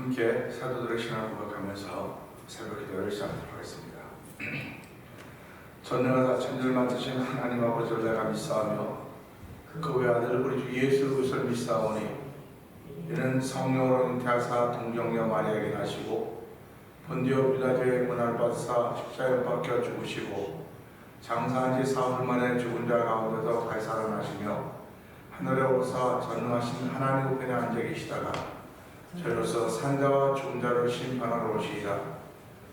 함께 사도들의 신앙을 고백하면서 새벽 기도를 시작하도록 하겠습니다. 전능하사 천지를 만드신 하나님 아버지를 내가 믿사오며 그 외아들 우리 주 예수 그리스도를 믿사오니 이는 성령으로 잉태하사 동정녀 마리아에게 나시고 본디오 빌라도의 고난을 받으사 십자가에 박혀 죽으시고 장사한 지 사흘 만에 죽은 자 가운데서 다시 살아나시며 하늘에 오르사 전능하신 하나님 우편에 앉아 계시다가 저희로서 산자와 죽은 자를 심판하러 오시리라.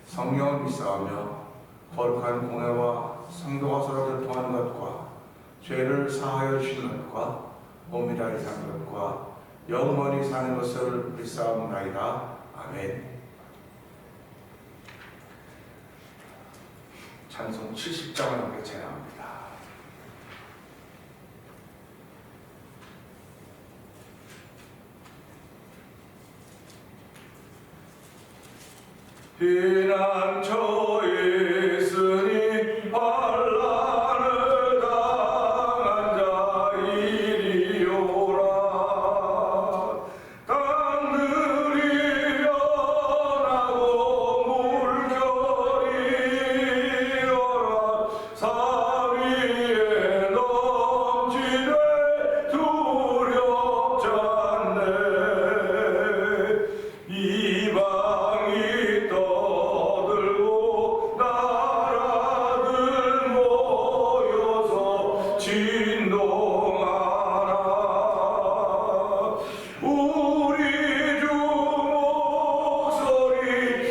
성령을 믿사오며 거룩한 공회와 성도가 서로 교통하는 것과 죄를 사하여 주시는 것과 몸이라를 사는 것과 영원히 사는 것을 믿사옵나이다. 아멘. 찬송 70장을 함께 찬양합니다. 피난처에 있으니 환난을 당한 자 이리오라. 땅들이 연하고 물결이 일어나 산 위에 넘치네 두렵지 않네. 이방이 떠들고 나라들 모여서 진동하라. 우리 주 목소리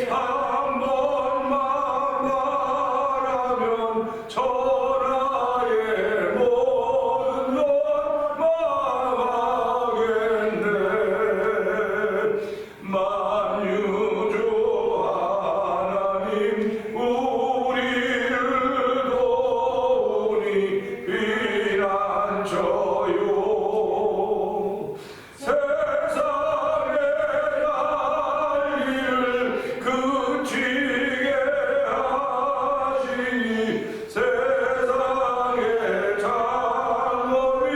한 번만 말하면 천하의 모든 것 망하겠네. 만유주 하나님 우리를 도우니 피난처요. 세상의 난리를 그치게 하시니 세상의 장엄이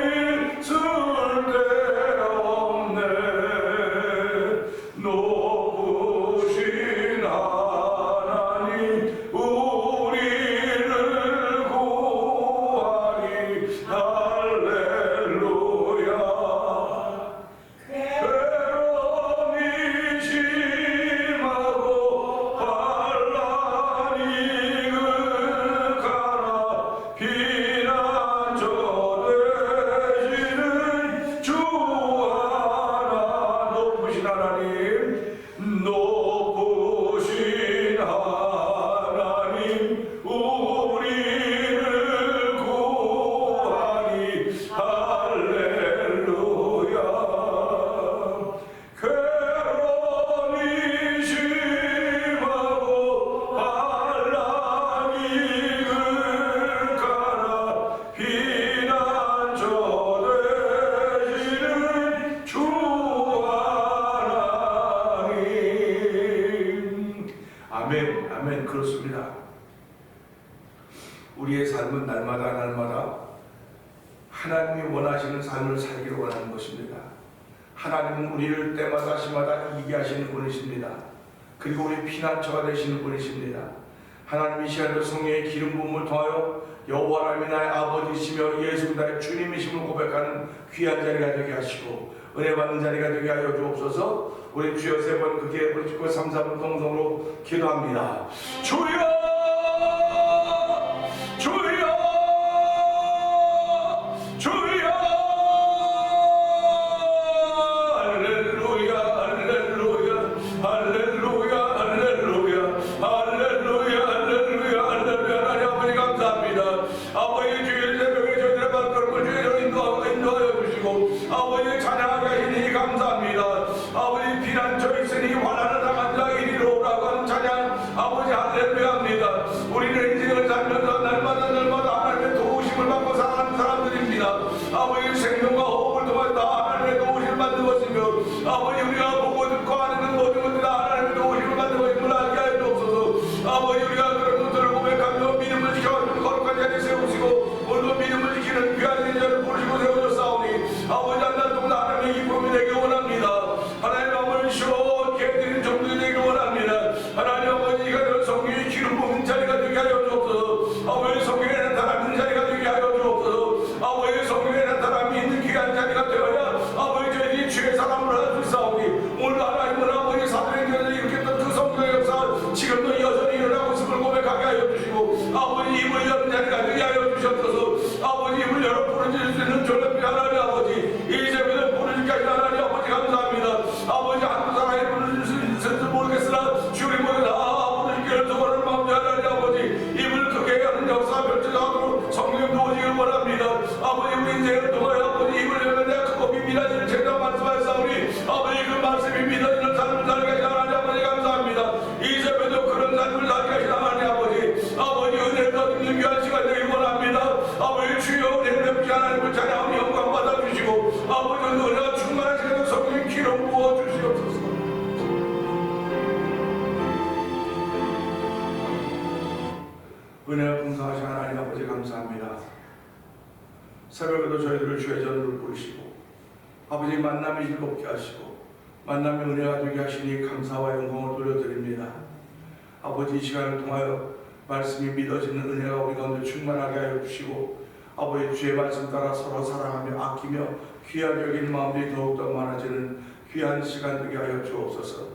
쓸데없네. 높으신 하나님 우리를 구하니 할렐루야. 괴로움이 심하고 환난이 극하나 피난처 되시는 주 하나. 높으신 하나님, 높으신 하나님 우리를 구하니 할렐루야. 괴로움이 심하고 환난이 극하나 피난처 되시는 주 하나님. 아멘. 아멘. 그렇습니다. 우리의 삶은 날마다 하나님이 원하시는 삶을 살기를 원하는 것입니다. 하나님은 우리를 때마다 시마다 이기게 하시는 분이십니다. 그리고 우리 피난처가 되시는 분이십니다. 하나님이 시간에 성령의 기름 부음을 통하여 여호와 하나님이 나의 아버지시며 예수 나의 주님이심을 고백하는 귀한 자리가 되게 하시고 은혜 받는 자리가 되게 하여 주옵소서. 우리 주여 세 번 크게 부르짖고 3, 4분 동성으로 기도합니다. 주여! 주여! 주여! 할렐루야! 할렐루야! 할렐루야! 할렐루야! 할렐루야! 할렐루야! 할렐루야! 하나님 아버지 감사합니다. 아버지 주의 새벽에 저희들의 발걸음을 주의로 인도하여 주시고 아버지 찬양하게 하시니 감사합니다. 아버지 피난처 있으니 환난을 당한 자 이리로 오라고 하는 찬양 아버지 할렐루야입니다. 우리는 인생을 살면서 날마다 하나님의 도우심을 받고 살아가는 사람들입니다. 아버지 생명과 호흡을 통해 다 하나님의 도우심을 받는 것이며 아버지 우리가 보고 듣고 하는 모든 것들 다 하나님의 도우심을 받는 것임을 알게 하여 주옵소서. 아버지 우리가 그런 것들을 고백하며 믿음을 지켜주는 거룩한 자리에 세우시고 오늘도 믿음을 지키는 귀한 인자를 부르시고 세워줬사오니 아버지 한 달 동안 하나님의 기쁨이 되기 원합니다. 하나님 마음을 시원케 해드리는 오늘 하나님은 아버지 사도행전에 일으켰던 그 성령의 역사 지금도 여전히 일어나고 있음을 고백하게 하여 주시고 아버지 입을 여는 자리가 되게 하여 주셨소서. 아버지 입을 열어 부르짖을 수 있는 졸업비 하나님 아버지 이 새벽에 부르짖기까지 하나님 아버지 감사합니다. 아버지 한두 사람이 부르짖을 수 있을지 모르겠으나 주님 모두 다 부르짖기를 소원하는 마음이 하나님 아버지 입을 크게 하는 역사 펼쳐가도록 성령 도우시길 원합니다. 아버지 우리 인생을 통하여 아버지 입을 열면 내가 크고 비밀한 일체가 말씀하셨사오니 아버지 그 말씀이 믿어지는 삶을 살게 하시는 하나님 아버지 감사합니다. 이 새벽에도 그런 삶을 살게 하시는 하나님 아버지 아버지 은혜를 얻는 귀한 시간 되길 원합니다. 아버지 주여 은혜를 베푸시 하나님을 찬양하며 영광 받아주시고 아버지 은혜가 충만하시는 성령 기름 부어주시옵소서. 은혜가 풍성하신 하나님 아버지 감사합니다. 새벽에도 저희들을 주의 전으로 부르시고 아버지 만남이 즐겁게 하시고 만남의 은혜가 되게 하시니 감사와 영광을 돌려드립니다. 아버지 이 시간을 통하여 말씀이 믿어지는 은혜가 우리 가운데 충만하게 하여 주시고 아버지 주의 말씀 따라 서로 사랑하며 아끼며 귀하게 여기는 마음이 더욱더 많아지는 귀한 시간 되게 하여 주옵소서.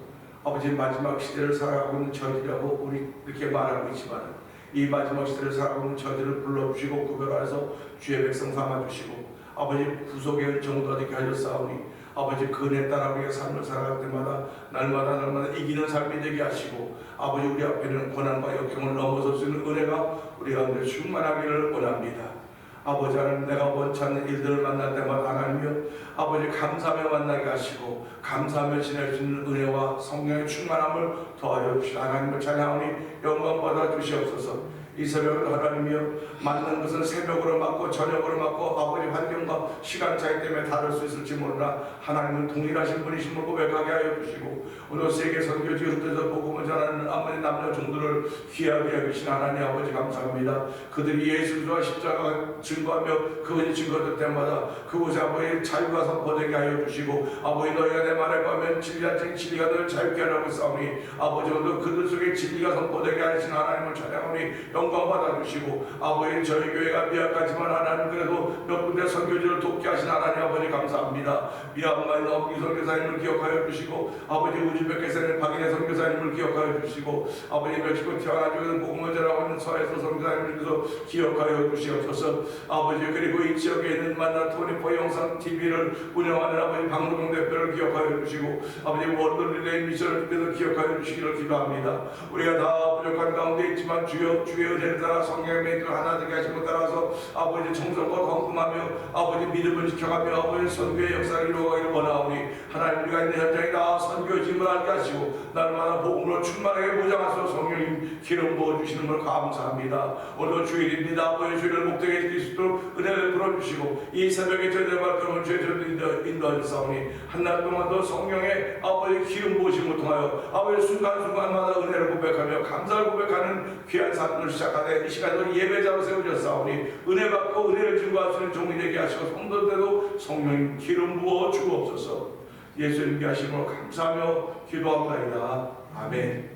아버지 마지막 시대를 살아가고 있는 저희라고 우리 이렇게 말하고 있지만 이 마지막 시대를 살아가고 있는 저희들을 불러주시고 구별하여서 주의 백성 삼아주시고 아버지 구속의 정도 얻게 하셨사오니 아버지 그 은혜 따라 우리가 삶을 살아갈 때마다 날마다 이기는 삶이 되게 하시고 아버지 우리 앞에는 고난과 역경을 넘어설 수 있는 은혜가 우리 가운데 충만하기를 원합니다. 아버지 하나님 내가 원치 않는 일들을 만날 때마다 하나님이여 아버지 감사하며 만나게 하시고 감사하며 지낼 수 있는 은혜와 성령의 충만함을 더하여 주시고 하나님을 찬양하니 영광 받아 주시옵소서. 이 새벽을 하나님이여 맞는 것은 새벽으로 맞고 저녁으로 맞고 아버지 환경과 시간 차이 때문에 다를 수 있을지 몰라 하나님은 동일하신 분이심을 고백하게 하여 주시고 오늘 세계 선교지 흩어져 복음을 전하는 아버지 남녀 종들을 귀하게 여기신 하나님 아버지 감사합니다. 그들이 예수와 십자가 증거하며 그것이 증거될 때마다 그곳에 아버지 자유가 선포되게 하여 주시고 아버지 너희가 내 말을 가면 진리가 너를 자유케 하라고 싸우니 아버지 오늘 그들 속에 진리가 선포되게 하신 하나님을 찬양하니 영광 받아주시고 아버지 저희 교회가 미약하지만 하나님 그래도 몇 군데 선교지를 돕게 하신 하나님 아버지 감사합니다. 미얀마의 너기 선교사님을 기억하여 주시고 아버지 우즈베키스탄의 박인혜 선교사님을 기억하여 주시고 아버지 멕시코 티와나주에서 복음을 전하고 있는 서에서 선교사님을 기억하여 주시옵소서. 아버지 그리고 이 지역에 있는 만나 토니포 영상 TV를 운영하는 아버지 박노동 대표를 기억하여 주시고 아버지 월드 릴레이 미션을 기억하여 주시기를 기도합니다. 우리가 다 부족한 가운데 있지만 주여 주의 은혜를 따라 성령의 맹을 하나 되게 하신 것 따라서 아버지 청성과 건금하며 아버지 믿음을 지켜가며 아버지 선교의 역사를 이루어가기를 원하오니 하나님 우리가 있는 현장에 다 선교의 짐을 알게 하시고 날마다 복음으로 충만하게 보장하셔서 성령님 기름 부어주시는 걸 감사합니다. 오늘도 주일입니다. 아버지 주일을 목적에 지킬 수 있도록 은혜를 풀어주시고 이 새벽에 저희들 발걸음을 주의를 인도하셨사오니 한날 동안도 성령의 아버지 기름 부으심을 통하여 아버지 순간순간마다 은혜를 고백하며 감사를 고백하는 귀한 삶을 시작하되 이 시간도 예배자로 세우셨사오니 은혜 받고 은혜를 증거할 수 있는 종이 되게 하시고 성도들도 성령 기름 부어 주옵소서. 예수님께 하심으로 감사하며 기도합니다. 아멘.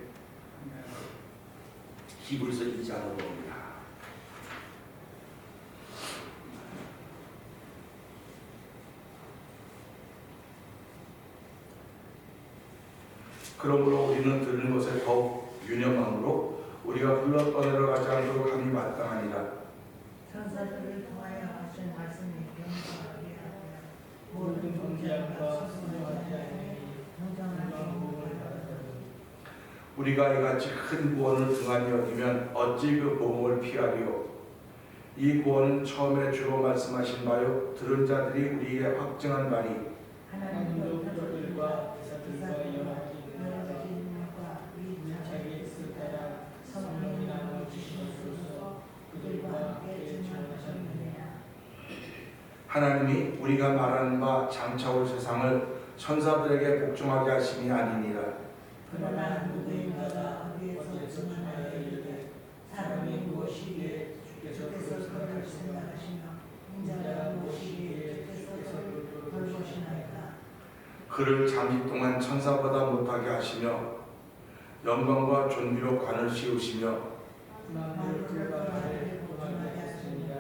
히브리서 2장으로 봅니다. 그러므로 우리는 들은 것에 더욱 유념함으로 우리가 흘러 떠내려가지 않도록 함이 마땅하니라. 천사들을 통하여 하신 말씀이 경고하게 하며 모든 문제과 순종하지 않으니 무정한 복을 받으리니 우리가 이같이 큰 구원을 등한히 여기면 어찌 그 복음을 피하리요. 이 구원은 처음에 주로 말씀하신 바요 들은 자들이 우리에게 확증한 바니 하나님도 그들과 기사들과 여러 진리과 위자에게 있을 때라 성령이 나눠 주시옵소서. 그들과 함께 전하셨느니라. 하나님이 우리가 말하는 바 장차 올 세상을 천사들에게 복종하게 하심이 아니니라. 그러나 누구인가가 위에서 증언하여 이르되 사람이 무엇이기에 주께서 그를 생각하시며 인자가 무엇이기에 주께서 그를 돌보시나이까. 그를 잠시 동안 천사보다 못하게 하시며 영광과 존귀로 관을 씌우시며 만물을 그에게 복종하게 하시니라.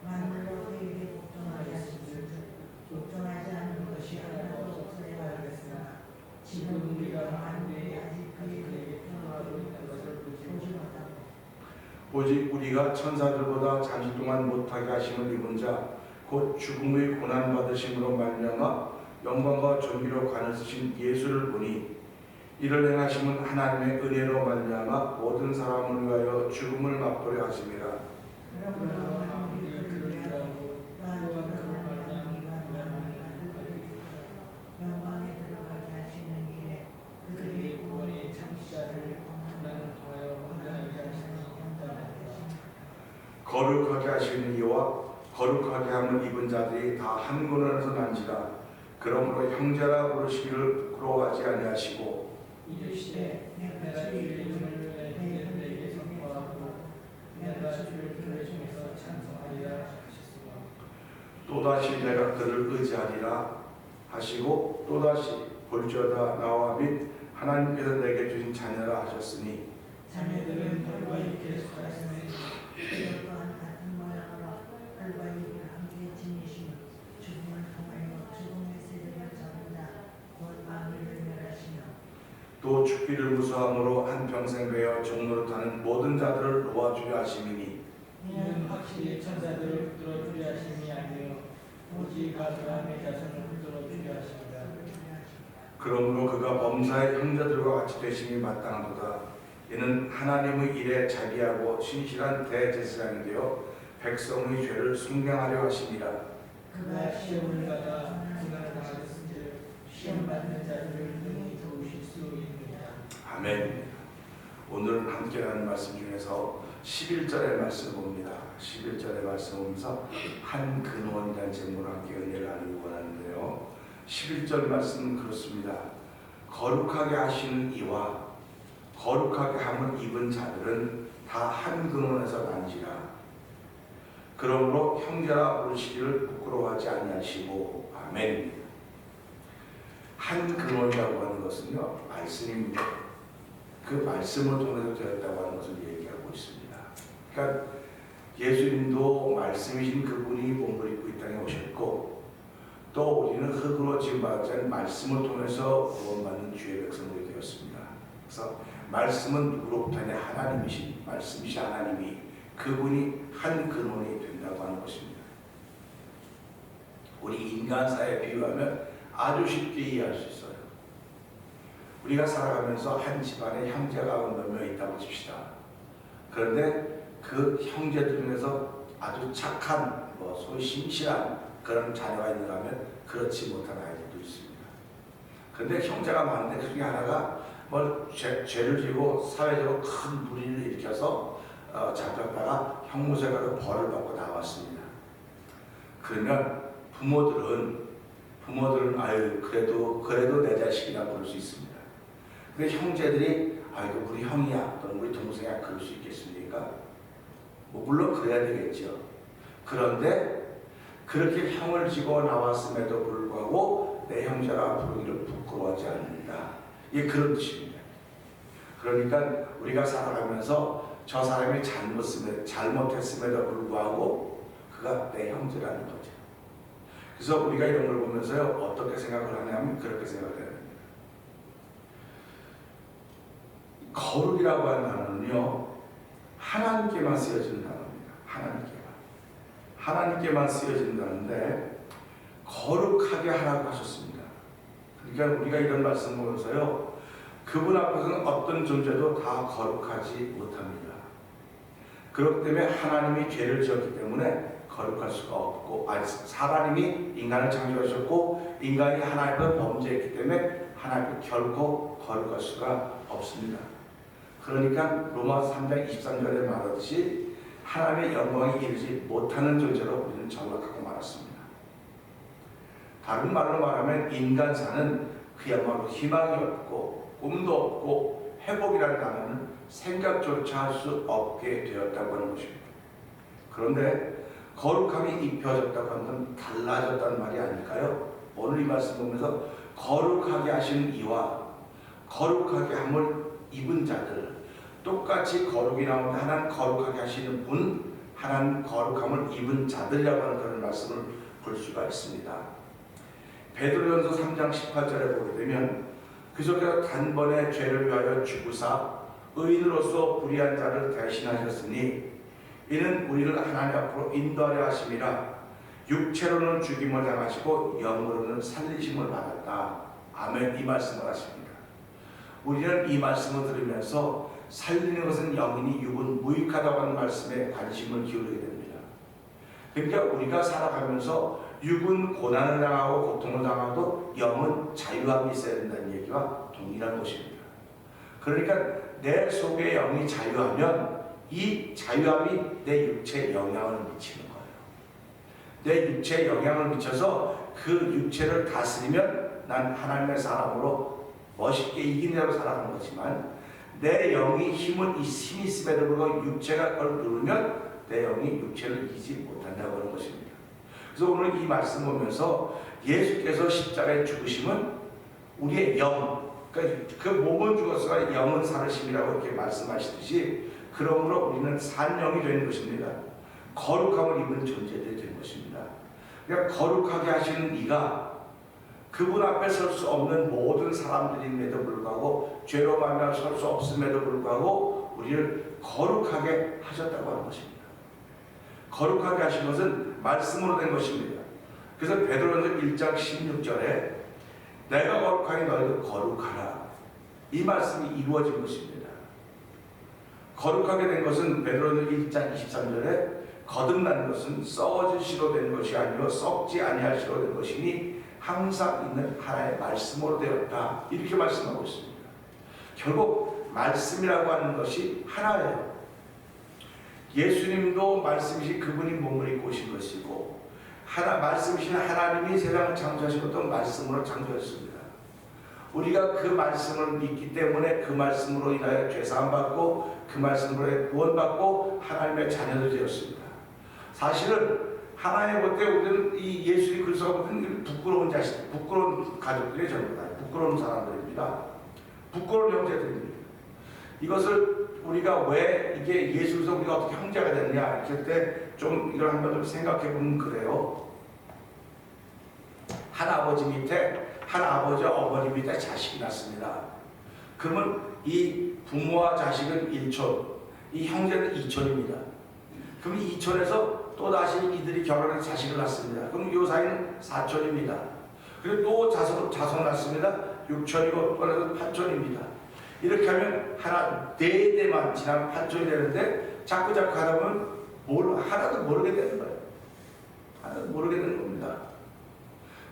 만물로 그에게 복종하게 하시니 복종하지 않는 것이 하나도 없으리라 하겠으나 오직 우리가 천사들보다 잠시 동안 못하게 하심을 입은 자 곧 죽음의 고난 받으심으로 말미암아 영광과 존귀로 관을 쓰신 예수를 보니 이를 행하심은 하나님의 은혜로 말미암아 모든 사람을 위하여 죽음을 맛보려 하심이라. 그러므로 우리를 들으라고 또한 그를 말미암아 영광에 들어가게 하시는 이에 그들의 구원의 창시자를 나는 통하여 온전하게 하시는 거룩하게 하시는 이와 거룩하게 함을 입은 자들이 다 한 군원에서 난지라. 그러므로 형제라 부르시기를 부끄러워하지 아니하시고 이르시되 내가 주의 이름을 내게 선포하고 내가 주의 교회 중에서 찬송하리라 하셨으며 또다시 내가 그를 의지하리라 하시고 또다시 볼지어다 나와 및 하나님께서 내게 주신 자녀라 하셨으니 자녀들은 혈과 육에 속하였으니 그들 또한 같은 모양으로 혈과 육을 함께 지니시며 죽음을 통하여 죽음의 세력을 잡은 자곧 마귀를 멸하시며 또 죽기를 무서함으로 한평생 배어 종노릇하는 모든 자들을 놓아주려 하심이니 이는 확실히 천사들을 붙들어 주려 하심이 아니요 오직 아브라함의 자손을 붙들어 주려 하십니다. 그러므로 그가 범사의 형제들과 같이 되심이 마땅하도다. 이는 하나님의 일에 자비하고 신실한 대제사장이 되어 백성의 죄를 순경하려 하심이라. 그가 시험을 받아 고난을 당하셨은즉 시험 받는 자들을 능히 도우실 수 있느니라. 아멘. 오늘 함께 하는 말씀 중에서 11절의 말씀 봅니다. 11절의 말씀 보면서 한 근원이라는 제목으로 함께 은혜를 나누기 원하는데요. 11절 말씀은 그렇습니다. 거룩하게 하시는 이와 거룩하게 함을 입은 자들은 다 한 근원에서 난지라. 그러므로 형제라 부르시기를 부끄러워하지 아니하시고. 아멘. 한 근원이라고 하는 것은요 말씀입니다. 그 말씀을 통해서 되었다고 하는 것을 얘기하고 있습니다. 그러니까 예수님도 말씀이신 그분이 몸을 입고 이 땅에 오셨고 또 우리는 흙으로 지음받지 않은 말씀을 통해서 구원받는 주의 백성들이 되었습니다. 그래서 말씀은 누구로부터 하냐? 하나님이신 말씀이신 하나님이 그분이 한 근원이 된다고 하는 것입니다. 우리 인간사에 비유하면 아주 쉽게 이해할 수 있어요. 우리가 살아가면서 한 집안에 형제가 몇 명 있다고 칩시다. 그런데 그 형제들 중에서 아주 착한 소위 신실한 그런 자녀가 있는가 하면 그렇지 못한 아이들도 있습니다. 그런데 형제가 많은데 그 중에 하나가 죄를 지고 사회적으로 큰 불의를 일으켜서 잡혔다가 형무소에 가서 벌을 받고 나왔습니다. 그러면 부모들은 아유 그래도 내 자식이라 부를 수 있습니다. 근데 형제들이 아이고 우리 형이야 또는 우리 동생이야 그럴 수 있겠습니까? 물론 그래야 되겠죠. 그런데 그렇게 형을 지고 나왔음에도 불구하고 내 형제라 부르기를 부끄러워하지 않는다. 이게 그런 뜻입니다. 그러니까 우리가 살아가면서 저 사람이 잘못했음에도 불구하고 그가 내 형제라는 거죠. 그래서 우리가 이런 걸 보면서요 어떻게 생각을 하냐면 그렇게 생각을 해야 됩니다. 거룩이라고 하는 단어는요 하나님께만 쓰여지는 단어입니다. 하나님께만 쓰여지는 단어인데 거룩하게 하라고 하셨습니다. 그러니까 우리가 이런 말씀 보면서요 그분 앞에서는 어떤 존재도 다 거룩하지 못합니다. 그렇기 때문에 하나님이 죄를 지었기 때문에 거룩할 수가 없고 하나님이 인간을 창조하셨고 인간이 하나님을 범죄했기 때문에 하나님은 결코 거룩할 수가 없습니다. 그러니까 로마서 3장 23절에 말하듯이 하나님의 영광에 이르지 못하는 존재로 우리는 전락하고 말았습니다. 다른 말로 말하면 인간사는 그야말로 희망이 없고 꿈도 없고 회복이라는 단어는 생각조차 할 수 없게 되었다고 하는 것입니다. 그런데 거룩함이 입혀졌다고 하는 건 달라졌다는 말이 아닐까요? 오늘 이 말씀 보면서 거룩하게 하시는 이와 거룩하게 함을 입은 자들 똑같이 거룩이 나오는데 하나님 거룩하게 하시는 분 하나님 거룩함을 입은 자들이라고 하는 그런 말씀을 볼 수가 있습니다. 베드로전서 3장 18절에 보게 되면 그저께서 단번에 죄를 위하여 죽으사 의인으로서 불의한 자를 대신하셨으니 이는 우리를 하나님 앞으로 인도하려 하심이라. 육체로는 죽임을 당하시고 영으로는 살리심을 받았다. 아멘. 이 말씀을 하십니다. 우리는 이 말씀을 들으면서 살리는 것은 영이니 육은 무익하다고 하는 말씀에 관심을 기울이게 됩니다. 그러니까 우리가 살아가면서 육은 고난을 당하고 고통을 당하도 영은 자유함이 있어야 된다는 얘기와 동일한 것입니다. 그러니까 내 속에 영이 자유하면 이 자유함이 내 육체에 영향을 미치는 거예요. 내 육체에 영향을 미쳐서 그 육체를 다스리면 난 하나님의 사람으로 멋있게 이긴 대로 살아가는 거지만, 내 영이 힘이 있음에도 불구하고 육체가 그걸 누르면 내 영이 육체를 이기지 못한다고 하는 것입니다. 그래서 오늘 이 말씀 보면서 예수께서 십자가에 죽으심은 우리의 영, 그러니까 그 몸은 죽었으나 영은 살으심이라고 이렇게 말씀하시듯이, 그러므로 우리는 산 영이 되는 것입니다. 거룩함을 입은 존재들이 된 것입니다. 그러니까 거룩하게 하시는 이가 그분 앞에 설 수 없는 모든 사람들임에도 불구하고, 죄로 말미암아 설 수 없음에도 불구하고 우리를 거룩하게 하셨다고 하는 것입니다. 거룩하게 하신 것은 말씀으로 된 것입니다. 그래서 베드로전서 1장 16절에 내가 거룩하니 너희도 거룩하라, 이 말씀이 이루어진 것입니다. 거룩하게 된 것은 베드로전서 1장 23절에 거듭난 것은 썩어질 시로 된 것이 아니요 썩지 아니할 시로 된 것이니 항상 있는 하나의 말씀으로 되었다, 이렇게 말씀하고 있습니다. 결국 말씀이라고 하는 것이 하나예요. 예수님도 말씀이신 그분이 몸을 입고 오신 것이고, 말씀이신 하나님이 세상을 창조하신 것도 말씀으로 창조했습니다. 우리가 그 말씀을 믿기 때문에 그 말씀으로 인하여 죄사함 받고 그 말씀으로 구원받고 하나님의 자녀들이 되었습니다. 사실은 하나님 볼 때 우리는 이 예수님 그리스도가 보면 부끄러운 자식, 부끄러운 가족들이 전부 다 부끄러운 사람들입니다. 부끄러운 형제들입니다. 이것을 우리가 왜 이게 예수로서 우리가 어떻게 형제가 됐냐 이렇게 할 때 좀 이걸 한번 좀 생각해 보면 그래요. 한 아버지 밑에 한 아버지와 어머니 밑에 자식이 낳습니다. 그러면 이 부모와 자식은 1촌, 이 형제는 2촌입니다. 그럼 2촌에서 또 다시 이들이 결혼해서 자식을 낳습니다. 그럼 이 사이는 4촌입니다. 그리고 또 자손을 낳습니다. 6촌이고 또 8촌입니다. 이렇게 하면 하나 4대만 지나면 8촌이 되는데 자꾸 하다 보면 하나도 모르게 되는 거예요. 하나도 모르게 되는 겁니다.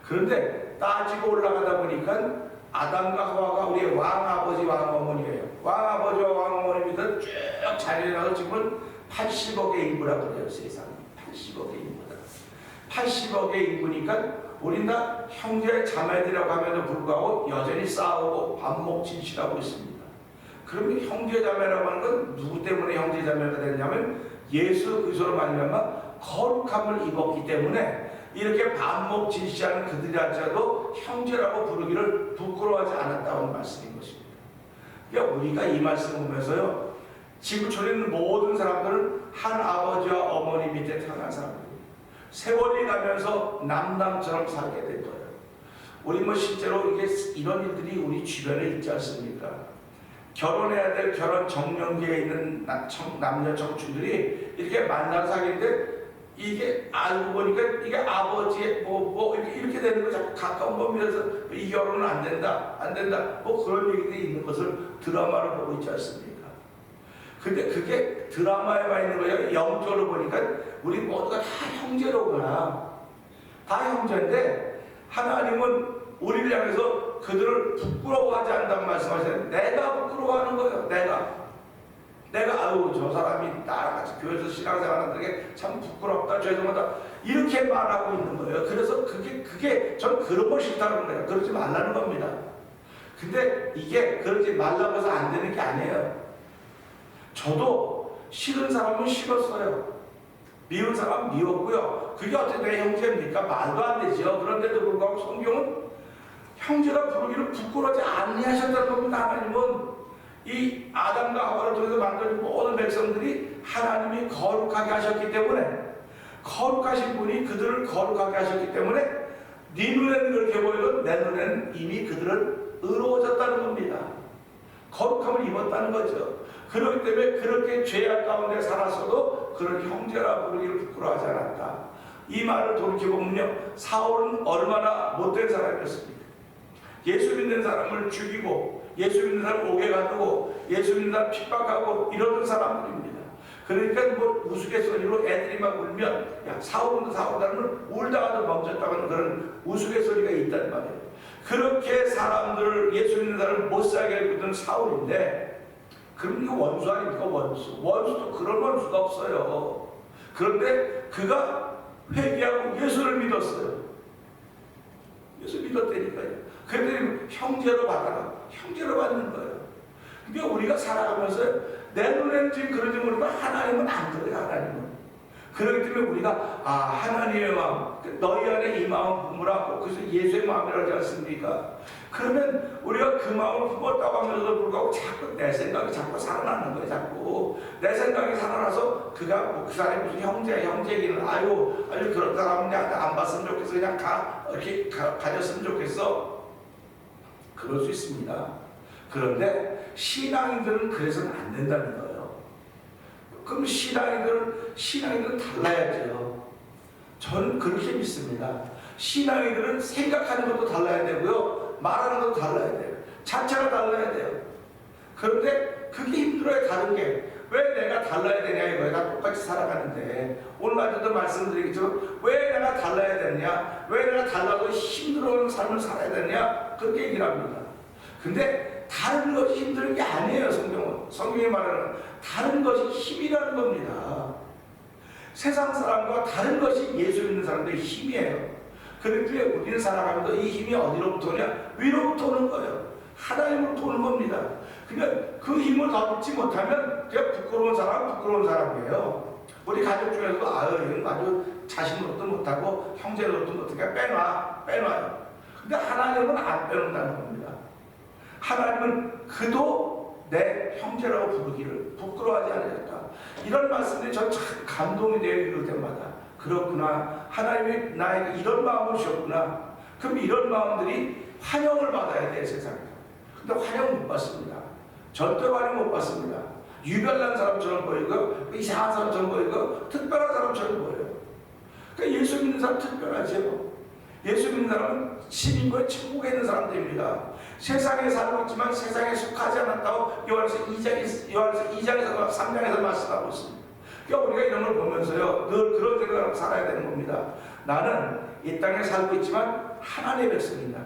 그런데 따지고 올라가다 보니까 아담과 하와가 우리의 왕아버지 왕어머니예요. 왕아버지와 왕어머니 밑에 쭉 자리해서 지금은 80억의 인구라고 그래요. 세상에 80억의 인구다. 80억의 인구니까 우린 다 형제 자매들이라고 함에도 불구하고 여전히 싸우고 반목진실하고 있습니다. 그러면 형제 자매라고 하는 건 누구 때문에 형제 자매가 됐냐면 예수 그리스도로 말미암아 거룩함을 입었기 때문에 이렇게 반목진실하는 그들이 할지라도 형제라고 부르기를 부끄러워하지 않았다는 말씀인 것입니다. 그러니까 우리가 이 말씀을 보면서요, 지구촌에 있는 모든 사람들은 한 아버지와 어머니 밑에 태어난 사람들입니다. 세월이 가면서 남남처럼 살게 될 거예요. 우리 실제로 이런 일들이 우리 주변에 있지 않습니까? 결혼해야 될 결혼 정년기에 있는 남녀 청춘들이 이렇게 만나서 사귀는데 이게 알고 보니까 이게 아버지의 이렇게 되는 거 자꾸 가까운 범위에서 이 결혼은 안 된다 뭐 그런 얘기들이 있는 것을 드라마로 보고 있지 않습니까? 근데 그게 드라마에만 있는 거예요. 영적으로 보니까 우리 모두가 다 형제로구나. 다 형제인데 하나님은 우리를 향해서 그들을 부끄러워하지 않는다고 말씀하시는데 내가 부끄러워하는 거예요. 내가 아유 저 사람이 나랑 같이 교회에서 신앙생활하는 게 참 부끄럽다 죄송하다 이렇게 말하고 있는 거예요. 그래서 그게 전 그런 거 싫다는 거예요. 그러지 말라는 겁니다. 근데 이게 그러지 말라고 해서 안 되는 게 아니에요. 저도 싫은 사람은 싫었어요. 미운 사람은 미웠고요. 그게 어떻게 내 형제입니까? 말도 안 되죠. 그런데도 불구하고 성경은 형제라 부르기를 부끄러워하지 아니하셨다는 겁니다. 하나님은 이 아담과 하와를 통해서 만든 모든 백성들이 하나님이 거룩하게 하셨기 때문에, 거룩하신 분이 그들을 거룩하게 하셨기 때문에 네 눈에는 그렇게 보여도 내 눈에는 이미 그들은 의로워졌다는 겁니다. 거룩함을 입었다는 거죠. 그렇기 때문에 그렇게 죄악 가운데 살았어도 그를 형제라 부르기를 부끄러워하지 않았다. 이 말을 돌이켜보면요, 사울은 얼마나 못된 사람이었습니까? 예수 믿는 사람을 죽이고 예수 믿는 사람을 옥에 가두고 예수 믿는 사람 핍박하고 이러는 사람들입니다. 그러니까 뭐 우스갯소리로 애들이 막 울면 야 사울은 사울은 울다가도 멈췄다고는 그런 우스갯소리가 있단 말이에요. 그렇게 사람들을 예수 믿는 사람을 못 살게 하고 있던 사울인데, 그럼 이거 원수 아닙니까? 원수도 그런 원수가 없어요. 그런데 그가 회개하고 예수를 믿었어요. 예수 믿었다니까요. 그랬더니 형제로 받아라. 형제로 받는 거예요. 그러니까 우리가 살아가면서 내 눈에는 지금 그러지 모르지만 하나님은 안 그래요. 하나님은. 그렇기 때문에 우리가 하나님의 마음, 너희 안에 이 마음 품으라고, 그래서 예수의 마음이라고 하지 않습니까? 그러면 우리가 그 마음을 품었다고 하면서도 불구하고 자꾸 내 생각이 자꾸 살아나는 거예요. 자꾸 내 생각이 살아나서 그가 그 사람이 무슨 형제기는 아유 그런 사람은 나한테 안 봤으면 좋겠어, 그냥 이렇게 가졌으면 좋겠어. 그럴 수 있습니다. 그런데 신앙인들은 그래서는 안 된다는 거예요. 그럼 신앙인들은 달라야죠. 저는 그렇게 믿습니다. 신앙인들은 생각하는 것도 달라야 되고요, 말하는 것도 달라야 돼요. 자체가 달라야 돼요. 그런데 그게 힘들어요. 다른 게. 왜 내가 달라야 되냐 이거예요. 다 똑같이 살아가는데, 오늘 낮에도 말씀드리겠지만 왜 내가 달라야 되느냐, 왜 내가 달라서 힘들어하는 삶을 살아야 되느냐, 그렇게 얘기를 합니다. 근데 다른 것이 힘든 게 아니에요. 성경이 말하는 다른 것이 힘이라는 겁니다. 세상 사람과 다른 것이 예수 믿는 사람들의 힘이에요. 그런데 우리는 살아가면서 이 힘이 어디로부터 오냐? 위로부터 오는 거예요. 하나님으로부터 오는 겁니다. 그러니까 그 힘을 더 얻지 못하면 그냥 부끄러운 사람이에요. 우리 가족 중에서도 이건 아주 자신으로도 못하고 형제로도 못하게 빼놔요. 근데 하나님은 안 빼놓는다는 겁니다. 하나님은 그도 내 형제라고 부르기를 부끄러워하지 않으셨다. 이런 말씀들이 전 참 감동이 돼요. 이럴 때마다. 그렇구나. 하나님이 나에게 이런 마음을 주셨구나. 그럼 이런 마음들이 환영을 받아야 돼요. 세상에서. 근데 환영 못 받습니다. 절대로 환영 못 받습니다. 유별난 사람처럼 보이고 이상한 사람처럼 보이고 특별한 사람처럼 보여요. 그러니까 예수 믿는 사람 특별하죠. 예수 믿는 사람은 시민국의 천국에 있는 사람들입니다. 세상에 살고 있지만 세상에 속하지 않았다고 요한에서 2장에서 3장에서 말씀하고 있습니다. 그러니까 우리가 이런 걸 보면서요, 늘 그런 생각을 살아야 되는 겁니다. 나는 이 땅에 살고 있지만 하나님의 백성이다.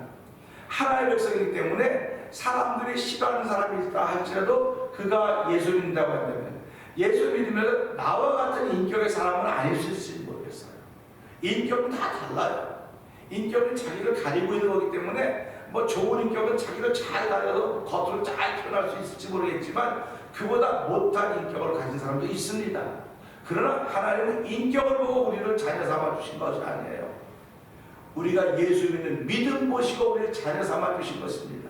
하나님의 백성이기 때문에 사람들이 싫어하는 사람이 있다 할지라도 그가 예수 믿는다고 한다면, 예수 믿으면서 나와 같은 인격의 사람은 아닐 수 있을지 모르겠어요. 인격은 다 달라요. 인격은 자기를 가리고 있는 거기 때문에 뭐 좋은 인격은 자기를 잘 가려서 겉으로 잘 표현할 수 있을지 모르겠지만 그보다 못한 인격을 가진 사람도 있습니다. 그러나 하나님은 인격을 보고 우리를 자녀 삼아 주신 것이 아니에요. 우리가 예수 믿는 믿음 보시고 우리를 자녀 삼아 주신 것입니다.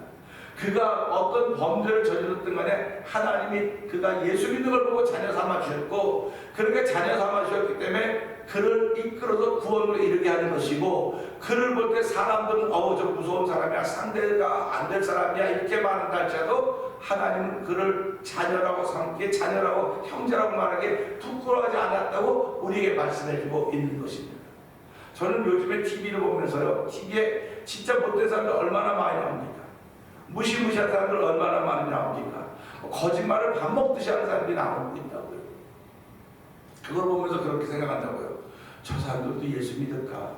그가 어떤 범죄를 저질렀든 간에 하나님이 그가 예수 믿는 걸 보고 자녀 삼아 주셨고, 그렇게 자녀 삼아 주셨기 때문에 그를 이끌어서 구원으로 이르게 하는 것이고, 그를 볼 때 사람들은 저 무서운 사람이야, 상대가 안 될 사람이야 이렇게 말한다 할지라도 하나님은 그를 자녀라고 삼기에, 자녀라고 형제라고 말하기에 부끄러워하지 않았다고 우리에게 말씀해주고 있는 것입니다. 저는 요즘에 TV를 보면서요, TV에 진짜 못된 사람들 얼마나 많이 나옵니까? 무시무시한 사람들 얼마나 많이 나옵니까? 거짓말을 밥 먹듯이 하는 사람들이 나오고 있다고요. 그걸 보면서 그렇게 생각한다고요. 저 사람들도 예수 믿을까?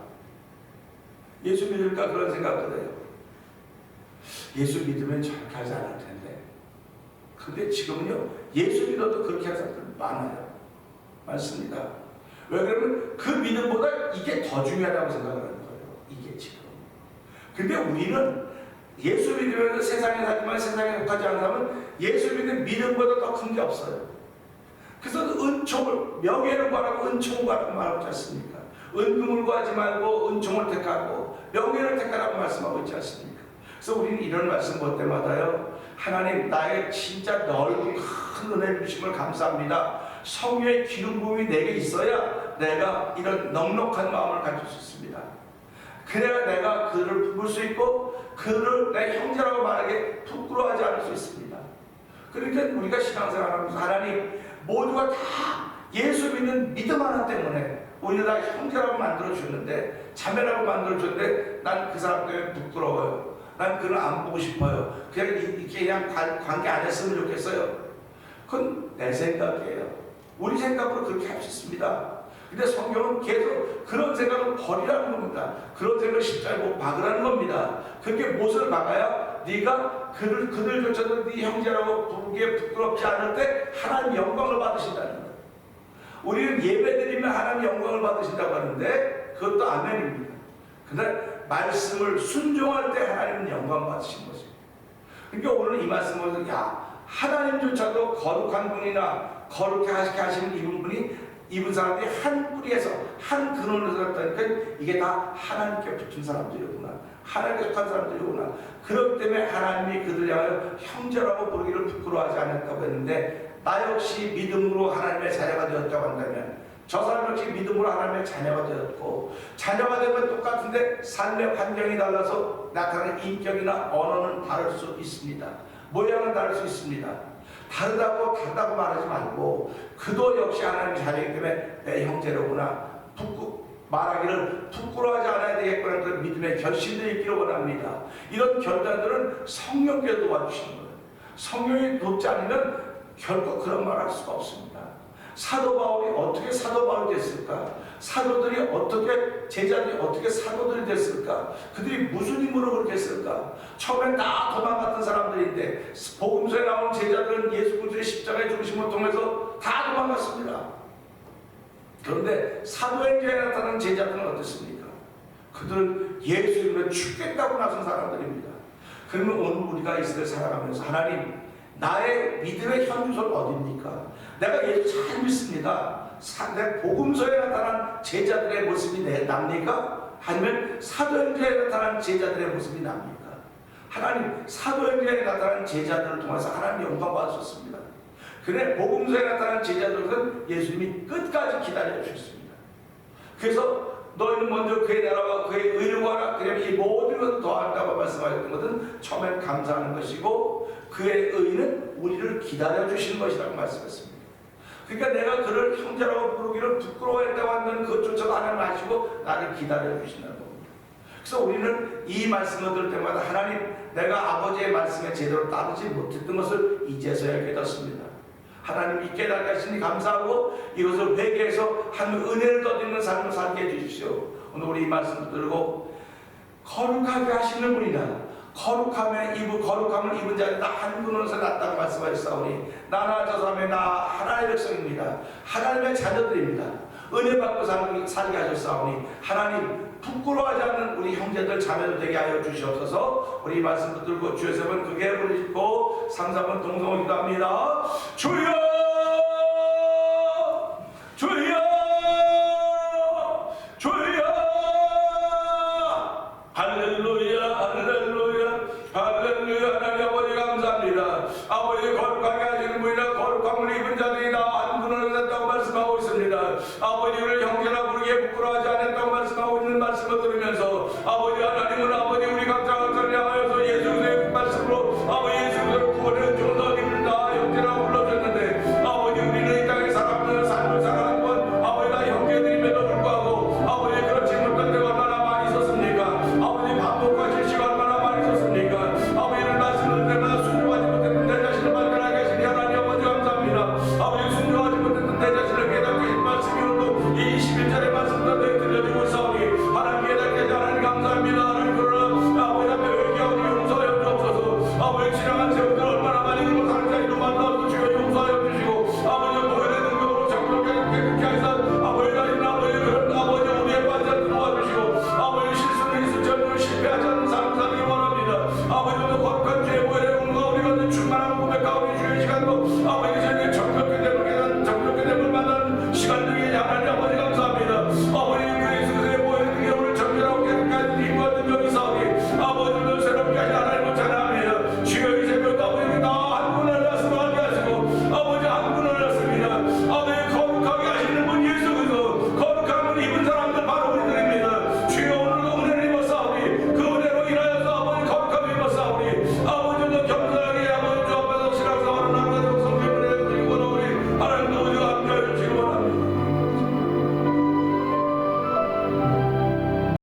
예수 믿을까? 그런 생각을 해요. 예수 믿으면 저렇게 하지 않을 텐데. 근데 지금은요, 예수 믿어도 그렇게 하는 사람들 많아요. 많습니다. 왜 그러면 그 믿음보다 이게 더 중요하다고 생각을 하는 거예요. 이게 지금. 근데 우리는 예수 믿으면서 세상에 살지만 세상에 속하지 않은 사람은 예수 믿는 믿음보다 더 큰 게 없어요. 그래서 은총을, 명예를 구하라고 은총을 구하라고 말하지 않습니까? 은금을 구하지 말고 은총을 택하고 명예를 택하라고 말씀하고 있지 않습니까? 그래서 우리는 이런 말씀 볼 때마다요, 하나님 나의 진짜 넓은 큰 은혜 주심을 감사합니다. 성령의 기름 부음이 내게 있어야 내가 이런 넉넉한 마음을 가질 수 있습니다. 그래야 내가 그를 품을 수 있고 그를 내 형제라고 말하기에 부끄러워하지 않을 수 있습니다. 그러니까 우리가 신앙생활하면서 하나님 모두가 다 예수 믿는 믿음 하나 때문에 우리는 다 형제라고 만들어주셨는데, 자매라고 만들어줬는데 난 그 사람 때문에 부끄러워요. 난 그를 안 보고 싶어요. 그냥 이렇게 그냥 관계 안 했으면 좋겠어요. 그건 내 생각이에요. 우리 생각으로 그렇게 할 수 있습니다. 근데 성경은 계속 그런 생각을 버리라는 겁니다. 그런 생각을 십자가에 못 박으라는 겁니다. 그게 무엇을 막아야 네가 그들조차도 네 형제라고 부르기에 부끄럽지 않을 때 하나님 영광을 받으신다는 거예요. 우리는 예배드리면 하나님 영광을 받으신다고 하는데 그것도 아멘입니다. 근데 말씀을 순종할 때 하나님은 영광 받으신 거죠. 그러니까 오늘 이 말씀은 하나님조차도 거룩한 분이나 거룩하게 하시는 이분 사람들이 한 뿌리에서 한 근원에서 났다니까 이게 다 하나님께 붙은 사람들이구나, 하나님께 속한 사람들이구나. 그렇기 때문에 하나님이 그들 향하여 형제라고 부르기를 부끄러워하지 않았다고 했는데, 나 역시 믿음으로 하나님의 자녀가 되었다고 한다면 저 사람 역시 믿음으로 하나님의 자녀가 되었고, 자녀가 되면 똑같은데 삶의 환경이 달라서 나타나는 인격이나 언어는 다를 수 있습니다. 모양은 다를 수 있습니다. 다르다고 말하지 말고 그도 역시 하나님의 자녀이기 때문에 내 형제로구나 말하기를 부끄러워하지 않아야 되겠구나 그런 믿음의 결심도 있기를 원합니다. 이런 결단들은 성령께서 도와주시는 거예요. 성령이 돕지 않으면 결코 그런 말 할 수가 없습니다. 사도 바울이 어떻게 사도 바울이 됐을까? 사도들이 어떻게, 제자들이 어떻게 사도들이 됐을까? 그들이 무슨 힘으로 그렇게 했을까? 처음엔 다 도망갔던 사람들인데 복음서에 나오는 제자들은 예수 그리스도의 십자가의 중심을 통해서 다 도망갔습니다. 그런데 사도행전에 나타나는 제자들은 어떻습니까? 그들은 예수 이름으로 죽겠다고 나선 사람들입니다. 그러면 오늘 우리가 이 시대를 살아가면서 하나님, 나의 믿음의 현주소는 어디입니까? 내가 예수 잘 믿습니다. 내 복음서에 나타난 제자들의 모습이 납니까? 아니면 사도행전에 나타난 제자들의 모습이 납니까? 하나님, 사도행전에 나타난 제자들을 통해서 하나님 영광 받으셨습니다. 그래 복음서에 나타난 제자들은 예수님이 끝까지 기다려 주셨습니다. 그래서 너희는 먼저 그의 나라와 그의 의를 구하라. 그러면 이 모든 것을 더한다고 말씀하셨던 것은 처음엔 감사하는 것이고 그의 의는 우리를 기다려 주시는 것이라고 말씀했습니다. 그러니까 내가 그를 형제라고 부르기를 부끄러워했다고 하는 그것조차도 하나님 아시고 나를 기다려 주신다는 겁니다. 그래서 우리는 이 말씀을 들을 때마다 하나님, 내가 아버지의 말씀에 제대로 따르지 못했던 것을 이제서야 깨닫습니다. 하나님 이 깨닫게 하시니 감사하고 이것을 회개해서 한 은혜를 덧입는 삶을 살게 해주십시오. 오늘 우리 이 말씀을 들고 거룩하게 하시는 분이다. 거룩함을 입은 자는 다 한 근원에서 났다고 말씀하셨사오니 나나 저 사람의 나 하나님의 백성입니다. 하나님의 자녀들입니다. 은혜 받고 살게 하셨사오니 하나님 부끄러워하지 않는 우리 형제들 자매들 되게 하여 주시옵소서. 우리 이 말씀 붙들고 주의 세번 크게 부르시고 3, 4번 동성을 기도합니다. 주여